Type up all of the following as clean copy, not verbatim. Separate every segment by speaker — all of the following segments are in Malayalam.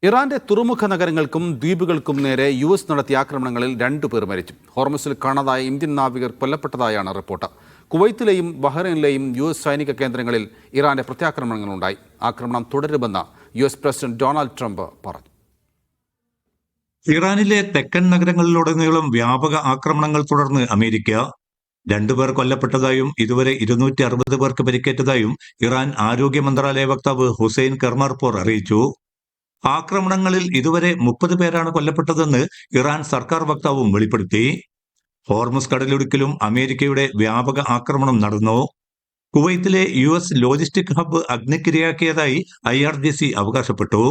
Speaker 1: ഇറാന്റെ തുറമുഖ നഗരങ്ങൾക്കും ദ്വീപുകൾക്കും നേരെ US നടത്തിയ ആക്രമണങ്ങളിൽ 2 പേർ മരിച്ചു. ഹോർമുസിൽ കാണാതായ ഇന്ത്യൻ നാവികർ കൊല്ലപ്പെട്ടതായാണ് റിപ്പോർട്ട്. കുവൈത്തിലെയും ബഹ്റൈനിലെയും US സൈനിക കേന്ദ്രങ്ങളിൽ ഇറാന്റെ പ്രത്യാക്രമണങ്ങളുണ്ടായി. ആക്രമണം തുടരുമെന്ന് US പ്രസിഡന്റ് ഡൊണാൾഡ് ട്രംപ് പറഞ്ഞു.
Speaker 2: ഇറാനിലെ തെക്കൻ നഗരങ്ങളിലുടനീളം വ്യാപക ആക്രമണങ്ങൾ തുടർന്ന് അമേരിക്ക 2 പേർ കൊല്ലപ്പെട്ടതായും ഇതുവരെ 260 പേർക്ക് പരിക്കേറ്റതായും ഇറാൻ ആരോഗ്യ മന്ത്രാലയ വക്താവ് ഹുസൈൻ കർമാർപോർ അറിയിച്ചു. ആക്രമണങ്ങളിൽ ഇതുവരെ 30 പേരാണ് കൊല്ലപ്പെട്ടതെന്ന് ഇറാൻ സർക്കാർ വക്താവും വെളിപ്പെടുത്തി. ഹോർമുസ് കടലിടുക്കിലും അമേരിക്കയുടെ വ്യാപക ആക്രമണം നടന്നു. കുവൈത്തിലെ US ലോജിസ്റ്റിക് ഹബ്ബ് അഗ്നിക്കിരയാക്കിയതായി IRGC അവകാശപ്പെട്ടു.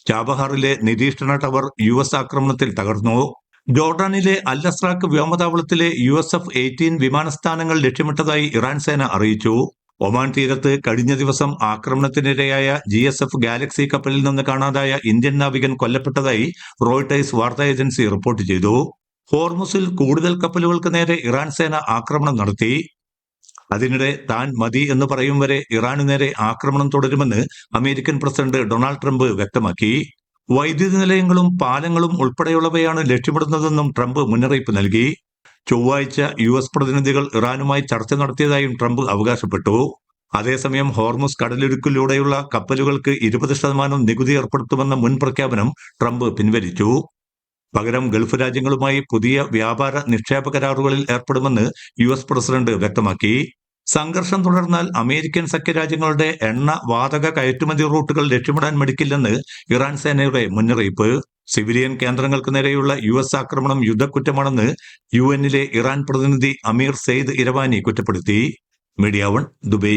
Speaker 2: ചാബഹാറിലെ നിരീക്ഷണ ടവർ US ആക്രമണത്തിൽ തകർന്നു. ജോർഡാനിലെ അൽ അസ്രാഖ് വ്യോമതാവളത്തിലെ USF-18 വിമാനസ്ഥാനങ്ങൾ ലക്ഷ്യമിട്ടതായി ഇറാൻ സേന അറിയിച്ചു. ഒമാൻ തീരത്ത് കഴിഞ്ഞ ദിവസം ആക്രമണത്തിനിരയായ GSF ഗാലക്സി കപ്പലിൽ നിന്ന് കാണാതായ ഇന്ത്യൻ നാവികൻ കൊല്ലപ്പെട്ടതായി റോയിട്ടേഴ്സ് വാർത്താ ഏജൻസി റിപ്പോർട്ട് ചെയ്തു. ഹോർമുസിൽ കൂടുതൽ കപ്പലുകൾക്ക് നേരെ ഇറാൻ സേന ആക്രമണം നടത്തി. അതിനിടെ താൻ മതി എന്ന് പറയും വരെ ഇറാനു നേരെ ആക്രമണം തുടരുമെന്ന് അമേരിക്കൻ പ്രസിഡന്റ് ഡൊണാൾഡ് ട്രംപ് വ്യക്തമാക്കി. വൈദ്യുതി നിലയങ്ങളും പാലങ്ങളും ഉൾപ്പെടെയുള്ളവയാണ് ലക്ഷ്യമിടുന്നതെന്നും ട്രംപ് മുന്നറിയിപ്പ് നൽകി. ചൊവ്വാഴ്ച US പ്രതിനിധികൾ ഇറാനുമായി ചർച്ച നടത്തിയതായും ട്രംപ് അവകാശപ്പെട്ടു. അതേസമയം ഹോർമുസ് കടലിടുക്കിലൂടെയുള്ള കപ്പലുകൾക്ക് 20% നികുതി ഏർപ്പെടുത്തുമെന്ന മുൻ പ്രഖ്യാപനം ട്രംപ് പിൻവലിച്ചു. പകരം ഗൾഫ് രാജ്യങ്ങളുമായി പുതിയ വ്യാപാര നിക്ഷേപ കരാറുകളിൽ ഏർപ്പെടുമെന്ന് US പ്രസിഡന്റ് വ്യക്തമാക്കി. സംഘർഷം തുടർന്നാൽ അമേരിക്കൻ സഖ്യരാജ്യങ്ങളുടെ എണ്ണ വാതക കയറ്റുമതി റൂട്ടുകൾ ലക്ഷ്യമിടാൻ മടിക്കില്ലെന്ന് ഇറാൻ സേനയുടെ മുന്നറിയിപ്പ്. സിവിലിയൻ കേന്ദ്രങ്ങൾക്ക് നേരെയുള്ള US ആക്രമണം യുദ്ധക്കുറ്റമാണെന്ന് UN ഇറാൻ പ്രതിനിധി അമീർ സെയ്ദ് ഇരവാനി കുറ്റപ്പെടുത്തി. Media 1 Dubai.